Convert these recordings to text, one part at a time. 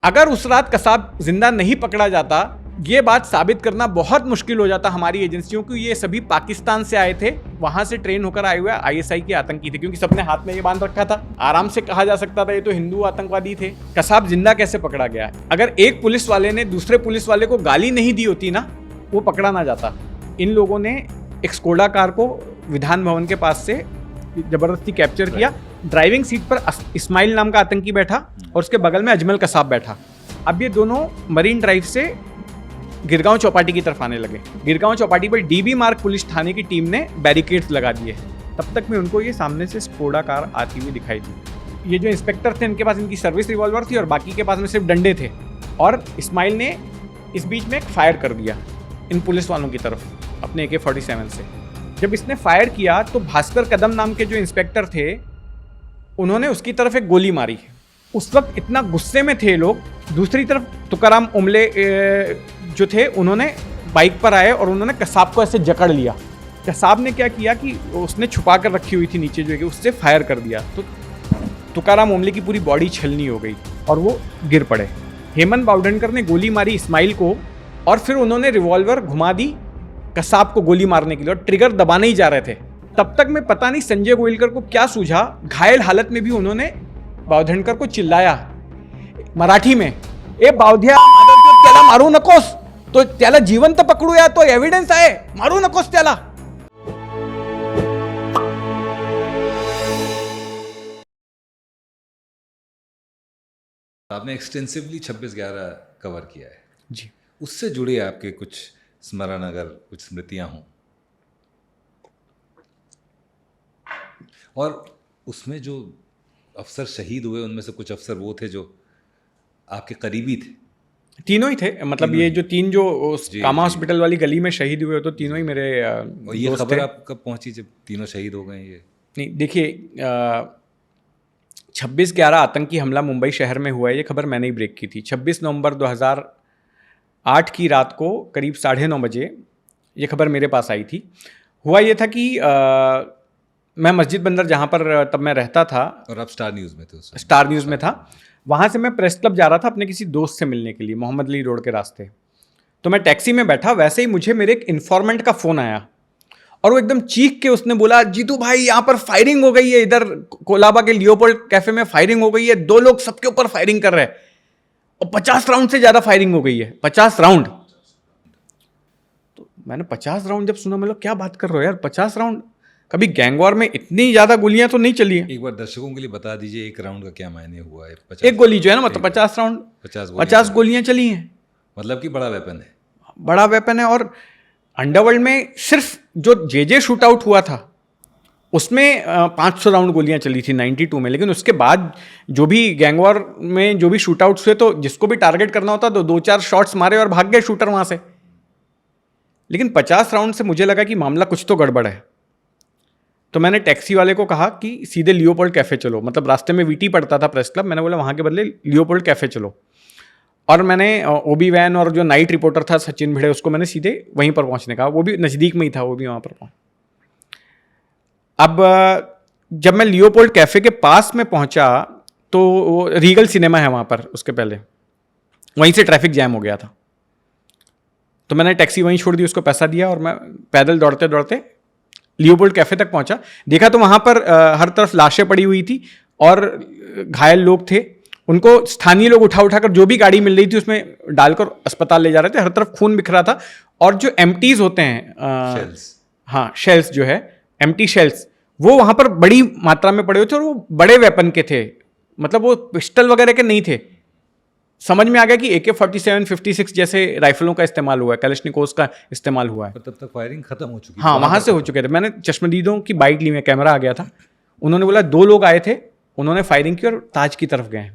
अगर उस रात कसाब जिंदा नहीं पकड़ा जाता, ये बात साबित करना बहुत मुश्किल हो जाता हमारी एजेंसियों को। ये सभी पाकिस्तान से आए थे, वहां से ट्रेन होकर आए हुए आईएसआई के आतंकी थे, क्योंकि सबने हाथ में ये बांध रखा था। आराम से कहा जा सकता था ये तो हिंदू आतंकवादी थे। कसाब जिंदा कैसे पकड़ा गया? अगर एक पुलिस वाले ने दूसरे पुलिस वाले को गाली नहीं दी होती ना, वो पकड़ा ना जाता। इन लोगों ने एक स्कोडा कार को विधान भवन के पास से जबरदस्ती कैप्चर किया। ड्राइविंग सीट पर इस्माइल नाम का आतंकी बैठा और उसके बगल में अजमल कसाब बैठा। अब ये दोनों मरीन ड्राइव से गिरगांव चौपाटी की तरफ आने लगे। गिरगांव चौपाटी पर डीबी मार्ग पुलिस थाने की टीम ने बैरिकेड्स लगा दिए। तब तक में उनको ये सामने से स्कोडा कार आती हुई दिखाई दी। ये जो इंस्पेक्टर थे, इनके पास इनकी सर्विस रिवॉल्वर थी और बाकी के पास में सिर्फ डंडे थे। और इस्माइल ने इस बीच में एक फायर कर दिया इन पुलिस वालों की तरफ अपने AK-47 से। जब इसने फायर किया तो भास्कर कदम नाम के जो इंस्पेक्टर थे, उन्होंने उसकी तरफ एक गोली मारी। उस वक्त इतना गुस्से में थे लोग। दूसरी तरफ तुकाराम ओमले जो थे, उन्होंने बाइक पर आए और उन्होंने कसाब को ऐसे जकड़ लिया। कसाब ने क्या किया कि उसने छुपा कर रखी हुई थी नीचे जो है, उससे फायर कर दिया तो तुकाराम ओमले की पूरी बॉडी छलनी हो गई और वो गिर पड़े। हेमंत बावडनकर ने गोली मारी इस्माइल को और फिर उन्होंने रिवॉल्वर घुमा दी कसाब को गोली मारने के लिए और ट्रिगर दबाने ही जा रहे थे। तब तक में पता नहीं संजय गोयलकर को क्या सूझा, घायल हालत में भी उन्होंने बावधनकर को चिल्लाया मराठी में, ए बावध्या त्याला मारू नकोस, तो त्याला जिवंत पकडूया, तो एव्हिडन्स आहे, मारू नकोस त्याला। आपने एक्सटेंसिवली 26/11 कवर किया है जी। उससे जुड़े आपके कुछ स्मरण, अगर कुछ स्मृतियां हों, और उसमें जो अफसर शहीद हुए उनमें से कुछ अफसर वो थे जो आपके करीबी थे? तीनों ही थे, मतलब ये जो तीन जो कामा हॉस्पिटल वाली गली में शहीद हुए तो तीनों ही मेरे और ये खबर आप कब पहुंची जब तीनों शहीद हो गए? ये नहीं, देखिए 26/11 आतंकी हमला मुंबई शहर में हुआ है, ये खबर मैंने ही ब्रेक की थी। 26 नवंबर 2008 की रात को करीब 9:30 बजे ये खबर मेरे पास आई थी। हुआ ये था कि मैं मस्जिद बंदर जहाँ पर तब मैं रहता था, और आप स्टार न्यूज़ में थे उस समय? स्टार न्यूज़ में था। वहाँ से मैं प्रेस क्लब जा रहा था अपने किसी दोस्त से मिलने के लिए, मोहम्मद अली रोड के रास्ते। तो मैं टैक्सी में बैठा, वैसे ही मुझे मेरे एक इन्फॉर्मेंट का फ़ोन आया और वो एकदम चीख के उसने बोला, जीतू भाई यहाँ पर फायरिंग हो गई है, इधर कोलाबा के लियोपोल्ड कैफे में फायरिंग हो गई है, 2 लोग सबके ऊपर फायरिंग कर रहे हैं और 50 राउंड से ज़्यादा फायरिंग हो गई है, 50 राउंड। तो मैंने 50 राउंड जब सुना, मतलब क्या बात कर रहे हो यार, 50 राउंड? कभी गैंगवॉर में इतनी ज़्यादा गोलियां तो नहीं चली हैं। एक बार दर्शकों के लिए बता दीजिए एक राउंड का क्या मायने हुआ है? एक गोली जो है ना, मतलब 50 राउंड, 50 गोलियां चली हैं, मतलब कि बड़ा वेपन है। बड़ा वेपन है। और अंडरवर्ल्ड में सिर्फ जो जे शूट आउट हुआ था उसमें 500 राउंड गोलियां चली थी 92 में, लेकिन उसके बाद जो भी गैंगवॉर में जो भी शूट आउट्स हुए तो जिसको भी टारगेट करना होता तो 2-4 शॉट्स मारे और भाग गए शूटर वहां से। लेकिन 50 राउंड से मुझे लगा कि मामला कुछ तो गड़बड़ है। तो मैंने टैक्सी वाले को कहा कि सीधे लियोपोल्ड कैफे चलो, मतलब रास्ते में वीटी पड़ता था प्रेस क्लब, मैंने बोला वहाँ के बदले लियोपोल्ड कैफे चलो। और मैंने ओबी वैन और जो नाइट रिपोर्टर था सचिन भिड़े, उसको मैंने सीधे वहीं पर पहुँचने का, वो भी नज़दीक में ही था, वो भी वहाँ पर पहुँच। अब जब मैं लियोपोल्ड कैफे के पास में पहुँचा तो रीगल सिनेमा है वहाँ पर, उसके पहले वहीं से ट्रैफिक जैम हो गया था। तो मैंने टैक्सी वहीं छोड़ दी, उसको पैसा दिया और मैं पैदल दौड़ते दौड़ते लियोपोल्ड कैफे तक पहुंचा। देखा तो वहां पर हर तरफ लाशें पड़ी हुई थी और घायल लोग थे। उनको स्थानीय लोग उठा उठाकर जो भी गाड़ी मिल रही थी उसमें डालकर अस्पताल ले जा रहे थे। हर तरफ खून बिखरा था और जो एम्प्टीज होते हैं, हाँ शेल्स जो है, एम्प्टी शेल्स, वो वहां पर बड़ी मात्रा में पड़े हुए थे और वो बड़े वेपन के थे, मतलब वो पिस्टल वगैरह के नहीं थे। समझ में आ गया कि AK-47, 56 जैसे राइफलों का इस्तेमाल हुआ है, कलिश्निकोव्स का इस्तेमाल हुआ है। तब तक फायरिंग खत्म हो चुकी? हाँ, वहां से हो चुके थे। मैंने चश्मदीदों की बाइट ली, में कैमरा आ गया था। उन्होंने बोला 2 लोग आए थे, उन्होंने फायरिंग की और ताज की तरफ गए।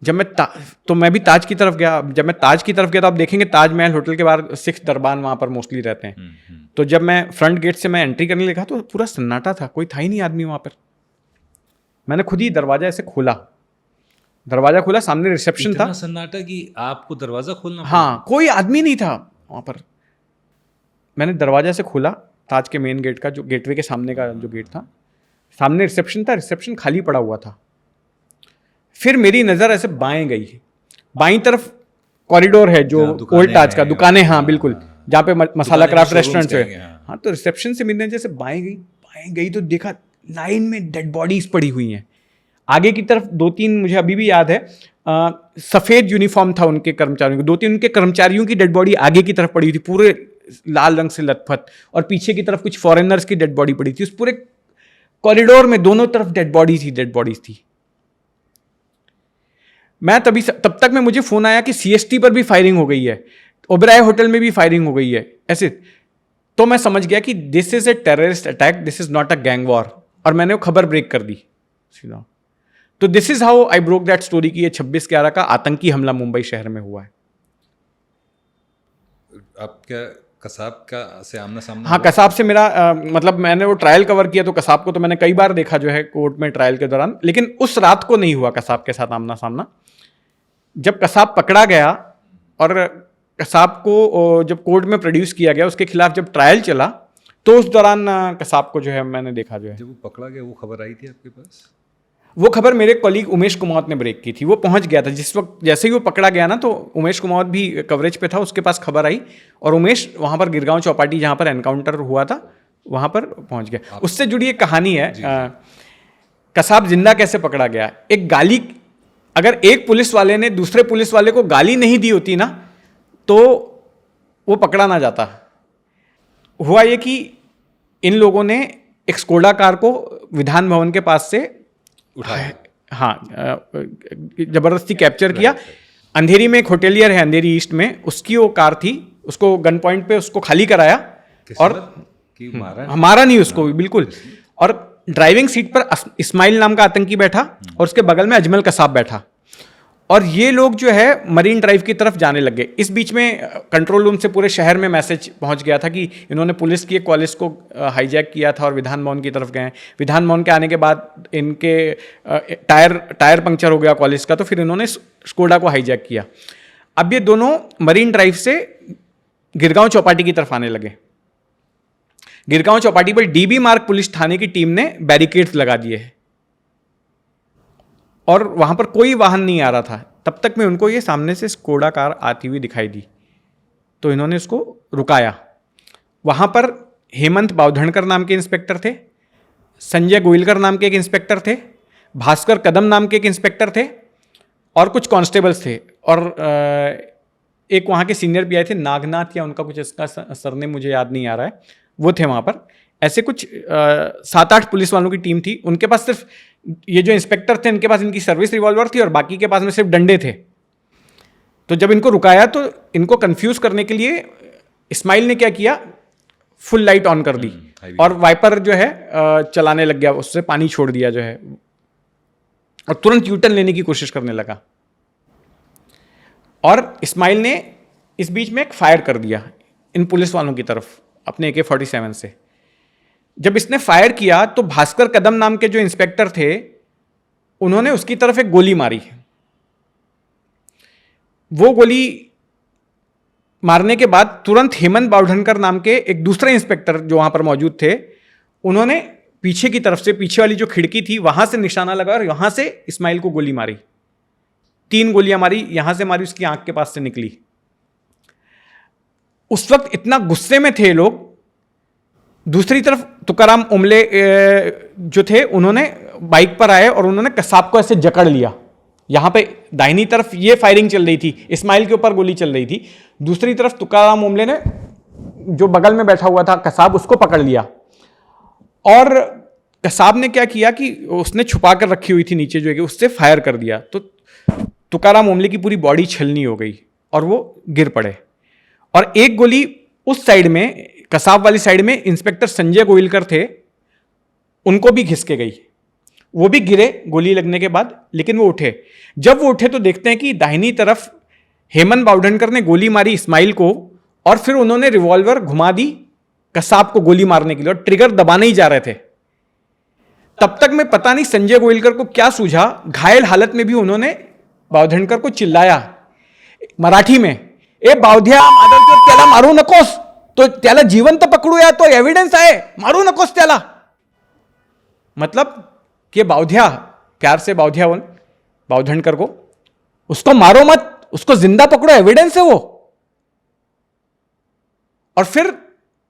जब मैं तो मैं भी ताज की तरफ गया। जब मैं ताज की तरफ गया तो आप देखेंगे ताजमहल होटल के बाहर सिख दरबान वहां पर मोस्टली रहते हैं। तो जब मैं फ्रंट गेट से मैं एंट्री करने लगा तो पूरा सन्नाटा था, कोई था ही नहीं आदमी वहां पर। मैंने खुद ही दरवाजा ऐसे खोला, दरवाजा खोला, सामने रिसेप्शन था। सन्नाटा कि आपको दरवाजा खोलना? हाँ, कोई आदमी नहीं था वहां पर। मैंने दरवाजा से खोला, ताज के मेन गेट का, जो गेटवे के सामने का जो गेट था, सामने रिसेप्शन था, रिसेप्शन खाली पड़ा हुआ था। फिर मेरी नज़र ऐसे बाएं गई, बाईं तरफ कॉरिडोर है जो जहाँ दुकानें ओल्ड ताज का, हैं, दुकानें, हाँ हाँ, बिल्कुल, हाँ। जहाँ पे मसाला दुकानें, क्राफ्ट showrooms रेस्टोरेंट्स कहेंगे, है। हाँ। हाँ, तो रिसेप्शन से मिलने जैसे बाएं गई तो देखा लाइन में डेड बॉडीज पड़ी हुई हैं। आगे की तरफ 2-3, मुझे अभी भी याद है, सफ़ेद यूनिफॉर्म था उनके कर्मचारियों को, 2-3 उनके कर्मचारियों की डेड बॉडी आगे की तरफ पड़ी हुई थी, पूरे लाल रंग से लथपथ, और पीछे की तरफ कुछ फॉरेनर्स की डेड बॉडी पड़ी थी। उस पूरे कॉरिडोर में दोनों तरफ डेड बॉडीज थी। मैं तब तक में मुझे फोन आया कि सीएसटी पर भी फायरिंग हो गई है, ओबराय होटल में भी फायरिंग हो गई है, ऐसे। तो मैं समझ गया कि this is a terrorist attack, this is not a gang war, और मैंने वो खबर ब्रेक कर दी सीधा। तो this is how I broke that story कि ये 26/11 का आतंकी हमला मुंबई शहर में हुआ है। आप क्या कसाब का से आमना सामना हाँ, हुआ? कसाब से मेरा मतलब मैंने वो ट्रायल कवर किया, तो कसाब को तो मैंने कई बार देखा जो है कोर्ट में ट्रायल के दौरान, लेकिन उस रात को नहीं हुआ कसाब के साथ आमना सामना। जब कसाब पकड़ा गया और कसाब को जब कोर्ट में प्रोड्यूस किया गया, उसके खिलाफ जब ट्रायल चला, तो उस दौरान कसाब को जो है मैंने देखा जो है। जब वो पकड़ा गया वो खबर आई थी आपके पास? वो खबर मेरे कॉलीग उमेश कुमावत ने ब्रेक की थी, वो पहुंच गया था जिस वक्त, जैसे ही वो पकड़ा गया ना, तो उमेश कुमावत भी कवरेज पे था, उसके पास खबर आई, और उमेश वहां पर गिरगांव चौपाटी जहां पर एनकाउंटर हुआ था वहां पर पहुंच गया। उससे जुड़ी एक कहानी है, कसाब जिंदा कैसे पकड़ा गया। एक गाली, अगर एक पुलिस वाले ने दूसरे पुलिस वाले को गाली नहीं दी होती ना, तो वो पकड़ा ना जाता। हुआ ये कि इन लोगों ने एक स्कोडा कार को विधान भवन के पास से उठाया, हाँ, जबरदस्ती कैप्चर किया। अंधेरी में एक होटेलियर है अंधेरी ईस्ट में, उसकी वो कार थी, उसको गन पॉइंट पे उसको खाली कराया, और कि मारा हमारा नहीं उसको भी बिल्कुल, और ड्राइविंग सीट पर इस्माइल नाम का आतंकी बैठा, और उसके बगल में अजमल कसाब बैठा, और ये लोग जो है मरीन ड्राइव की तरफ जाने लगे। इस बीच में कंट्रोल रूम से पूरे शहर में मैसेज पहुंच गया था कि इन्होंने पुलिस की एक कॉलेज को हाईजैक किया था और विधान भवन की तरफ गए। विधान भवन के आने के बाद इनके टायर पंक्चर हो गया कॉलेज का, तो फिर इन्होंने स्कोडा को हाईजैक किया। अब ये दोनों मरीन ड्राइव से गिरगांव चौपाटी की तरफ आने लगे। गिरगांव चौपाटी पर डीबी मार्ग पुलिस थाने की टीम ने बैरिकेड्स लगा दिए हैं, और वहां पर कोई वाहन नहीं आ रहा था। तब तक में उनको ये सामने से स्कोडा कार आती हुई दिखाई दी, तो इन्होंने उसको रुकाया। वहां पर हेमंत बावधनकर नाम के इंस्पेक्टर थे, संजय गोयलकर नाम के एक इंस्पेक्टर थे, भास्कर कदम नाम के एक इंस्पेक्टर थे, और कुछ कांस्टेबल्स थे, और एक वहाँ के सीनियर पीआई थे, नागनाथ या उनका कुछ इसका सरनेम मुझे याद नहीं आ रहा है, वो थे वहाँ पर। ऐसे कुछ 7-8 पुलिस वालों की टीम थी। उनके पास सिर्फ ये जो इंस्पेक्टर थे, इनके पास इनकी सर्विस रिवॉल्वर थी, और बाकी के पास में सिर्फ डंडे थे। तो जब इनको रुकाया तो इनको कंफ्यूज करने के लिए इस्माइल ने क्या किया, फुल लाइट ऑन कर दी, और वाइपर जो है चलाने लग गया, उससे पानी छोड़ दिया जो है, और तुरंत यूटर्न लेने की कोशिश करने लगा। और इस्माइल ने इस बीच में एक फायर कर दिया इन पुलिस वालों की तरफ अपने AK-47 से। जब इसने फायर किया तो भास्कर कदम नाम के जो इंस्पेक्टर थे, उन्होंने उसकी तरफ एक गोली मारी। वो गोली मारने के बाद तुरंत हेमंत बावधनकर नाम के एक दूसरे इंस्पेक्टर जो वहां पर मौजूद थे, उन्होंने पीछे की तरफ से, पीछे वाली जो खिड़की थी वहां से निशाना लगा, और यहां से इस्माइल को गोली मारी। 3 गोलियां मारी, यहां से मारी, उसकी आंख के पास से निकली। उस वक्त इतना गुस्से में थे लोग। दूसरी तरफ तुकाराम ओमले जो थे, उन्होंने बाइक पर आए और उन्होंने कसाब को ऐसे जकड़ लिया। यहां पे दाहिनी तरफ ये फायरिंग चल रही थी, इस्माइल के ऊपर गोली चल रही थी। दूसरी तरफ तुकाराम ओमले ने, जो बगल में बैठा हुआ था कसाब, उसको पकड़ लिया। और कसाब ने क्या किया कि उसने छुपा कर रखी हुई थी नीचे जो है, उससे फायर कर दिया। तो तुकाराम ओमले की पूरी बॉडी छलनी हो गई और वो गिर पड़े। और एक गोली उस साइड में, कसाब वाली साइड में इंस्पेक्टर संजय गोयलकर थे, उनको भी घिस के गई। वो भी गिरे गोली लगने के बाद, लेकिन वो उठे। जब वो उठे तो देखते हैं कि दाहिनी तरफ हेमंत बावधनकर ने गोली मारी इस्माइल को, और फिर उन्होंने रिवॉल्वर घुमा दी कसाब को गोली मारने के लिए, और ट्रिगर दबाने ही जा रहे थे। तब तक में पता नहीं संजय गोयलकर को क्या सूझा, घायल हालत में भी उन्होंने बावधनकर को चिल्लाया मराठी में, ए बावध्या, त्याला मारू नकोस, तो त्याला जिवंत पकडूया, तो एव्हिडन्स आहे, मारू नकोस त्याला। मतलब कि बावध्या, प्यार से बावध्या बोल, बावधनकर को, उसको मारो मत, उसको जिंदा पकड़ो, एविडेंस है वो। और फिर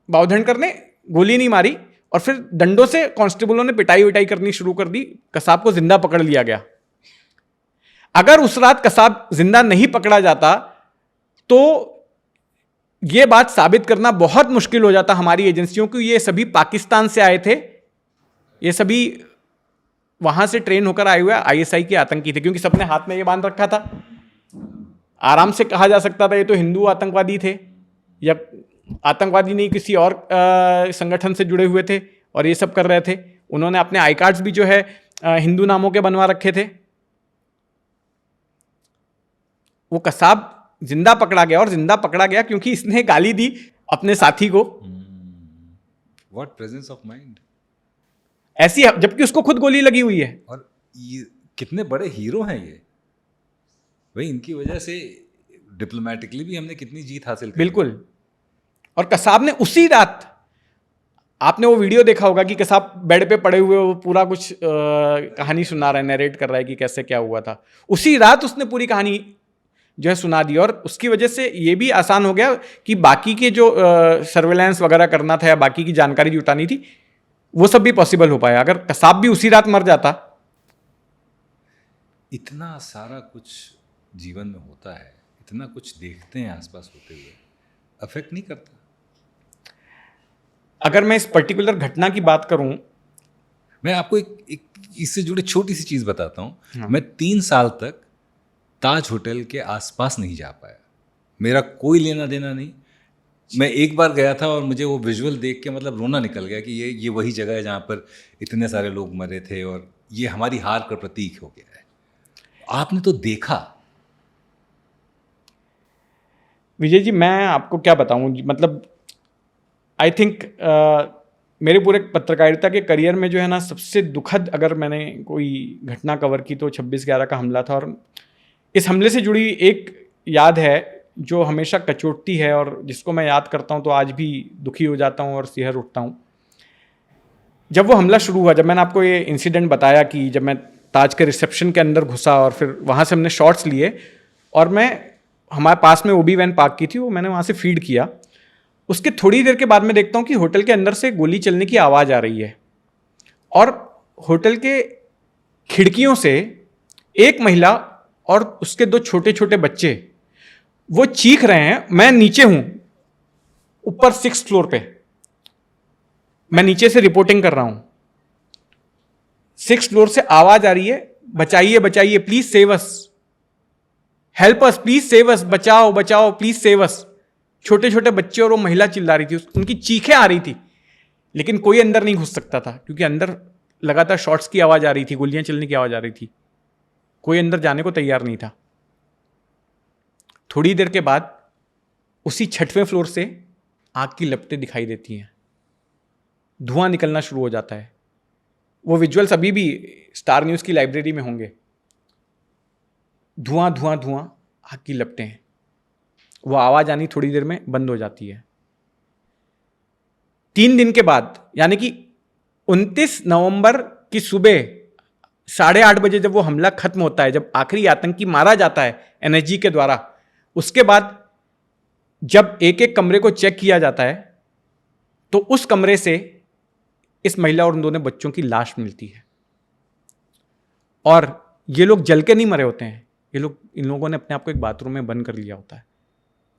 बावधनकर ने गोली नहीं मारी और फिर डंडों से कांस्टेबलों ने पिटाई विटाई करनी शुरू कर दी, कसाब को जिंदा पकड़ लिया गया। अगर उस रात कसाब जिंदा नहीं पकड़ा जाता तो यह बात साबित करना बहुत मुश्किल हो जाता हमारी एजेंसियों को, ये सभी पाकिस्तान से आए थे, ये सभी वहां से ट्रेन होकर आए हुए आईएसआई के आतंकी थे, क्योंकि सबने हाथ में ये बांध रखा था। आराम से कहा जा सकता था ये तो हिंदू आतंकवादी थे या आतंकवादी नहीं किसी और संगठन से जुड़े हुए थे और ये सब कर रहे थे। उन्होंने अपने आई कार्ड्स भी जो है हिंदू नामों के बनवा रखे थे। वो कसाब जिंदा पकड़ा गया, और जिंदा पकड़ा गया क्योंकि इसने गाली दी अपने साथी को। What presence of mind. ऐसी, जबकि उसको खुद गोली लगी हुई है। और ये कितने बड़े हीरो हैं ये भाई, इनकी वजह से डिप्लोमेटिकली भी हमने कितनी जीत हासिल की। बिल्कुल। और कसाब ने उसी रात, आपने वो वीडियो देखा होगा कि कसाब बेड पे पड़े हुए वो पूरा कुछ कहानी सुना रहा है, नरेट कर रहा है कि कैसे क्या हुआ था। उसी रात उसने पूरी कहानी जो है सुना दी, और उसकी वजह से ये भी आसान हो गया कि बाकी के जो सर्वेलेंस वगैरह करना था या बाकी की जानकारी जुटानी थी वो सब भी पॉसिबल हो पाया। अगर कसाब भी उसी रात मर जाता। इतना सारा कुछ जीवन में होता है, इतना कुछ देखते हैं आसपास होते हुए, अफेक्ट नहीं करता। अगर मैं इस पर्टिकुलर घटना की बात करूं, मैं आपको एक इससे जुड़ी छोटी सी चीज बताता हूं। मैं 3 साल तक ताज होटल के आसपास नहीं जा पाया, मेरा कोई लेना देना नहीं। मैं एक बार गया था और मुझे वो विजुअल देख के मतलब रोना निकल गया कि ये वही जगह है जहाँ पर इतने सारे लोग मरे थे और ये हमारी हार का प्रतीक हो गया है। आपने तो देखा। विजय जी, मैं आपको क्या बताऊं, मतलब आई थिंक मेरे पूरे पत्रकारिता के करियर में जो है ना, सबसे दुखद अगर मैंने कोई घटना कवर की तो 26/11 का हमला था। और इस हमले से जुड़ी एक याद है जो हमेशा कचोटती है और जिसको मैं याद करता हूं तो आज भी दुखी हो जाता हूं और सिहर उठता हूं। जब वो हमला शुरू हुआ, जब मैंने आपको ये इंसिडेंट बताया कि जब मैं ताज के रिसेप्शन के अंदर घुसा और फिर वहाँ से हमने शॉट्स लिए, और मैं, हमारे पास में ओबी वैन पार्क की थी, वो मैंने वहाँ से फीड किया। उसके थोड़ी देर के बाद मैं देखता हूँ कि होटल के अंदर से गोली चलने की आवाज़ आ रही है, और होटल के खिड़कियों से एक महिला और उसके 2 छोटे छोटे बच्चे वो चीख रहे हैं। मैं नीचे हूं, ऊपर 6th फ्लोर पे, मैं नीचे से रिपोर्टिंग कर रहा हूं। 6th फ्लोर से आवाज आ रही है, बचाइए बचाइए, please save us, help us, please save us, बचाओ बचाओ, प्लीज सेव अस। छोटे छोटे बच्चे और वो महिला चिल्ला रही थी, उनकी चीखें आ रही थी, लेकिन कोई अंदर नहीं घुस सकता था क्योंकि अंदर लगातार शॉट्स की आवाज आ रही थी, गोलियां चलने की आवाज आ रही थी। कोई अंदर जाने को तैयार नहीं था। थोड़ी देर के बाद उसी 6वें फ्लोर से आग की लपटें दिखाई देती हैं, धुआं निकलना शुरू हो जाता है। वो विजुअल्स अभी भी स्टार न्यूज़ की लाइब्रेरी में होंगे। धुआं धुआं धुआं, आग की लपटें हैं। वो आवाज़ आनी थोड़ी देर में बंद हो जाती है। 3 दिन के बाद, यानी कि 29 नवंबर की सुबह 8:30 बजे जब वो हमला खत्म होता है, जब आखिरी आतंकी मारा जाता है एनएसजी के द्वारा, उसके बाद जब एक एक कमरे को चेक किया जाता है तो उस कमरे से इस महिला और उन दोनों बच्चों की लाश मिलती है। और ये लोग जल के नहीं मरे होते हैं, इन लोगों ने अपने आप को एक बाथरूम में बंद कर लिया होता है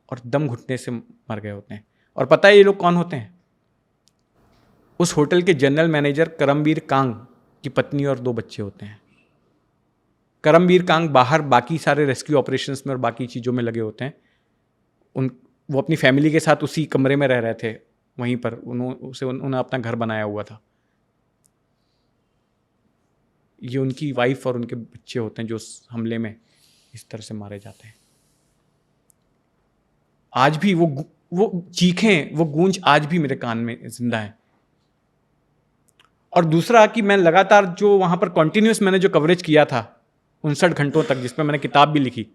और दम घुटने से मर गए होते हैं। और पता है ये लोग कौन होते हैं? उस होटल के जनरल मैनेजर करमबीर कांग की पत्नी और 2 बच्चे होते हैं। करमबीर कांग बाहर बाकी सारे रेस्क्यू ऑपरेशंस में और बाकी चीज़ों में लगे होते हैं। वो अपनी फैमिली के साथ उसी कमरे में रह रहे थे, वहीं पर उन्होंने अपना घर बनाया हुआ था। ये उनकी वाइफ और उनके बच्चे होते हैं जो उस हमले में इस तरह से मारे जाते हैं। आज भी वो चीखें, वो गूंज आज भी मेरे कान में जिंदा है। और दूसरा कि मैं लगातार जो वहां पर कॉन्टिन्यूस मैंने जो कवरेज किया था 59 घंटों तक, जिसमें मैंने किताब भी लिखी,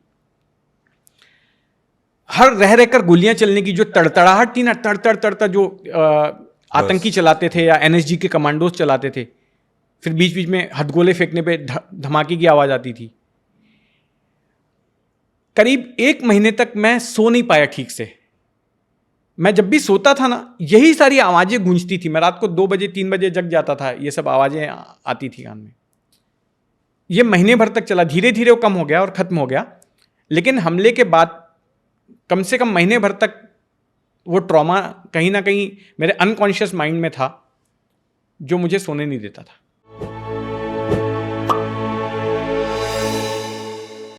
हर रह रहकर गोलियां चलने की जो तड़तड़ाहट थी ना, तड़तड़ जो आतंकी चलाते थे या एनएसजी के कमांडोज चलाते थे, फिर बीच बीच में हथगोले फेंकने पे धमाके की आवाज आती थी, करीब 1 महीने तक मैं सो नहीं पाया ठीक से। मैं जब भी सोता था ना, यही सारी आवाज़ें गूंजती थी। मैं रात को 2 बजे 3 बजे जग जाता था, ये सब आवाज़ें आती थी कान में। ये महीने भर तक चला, धीरे धीरे वो कम हो गया और ख़त्म हो गया। लेकिन हमले के बाद कम से कम महीने भर तक वो ट्रॉमा कहीं ना कहीं मेरे अनकॉन्शियस माइंड में था, जो मुझे सोने नहीं देता था।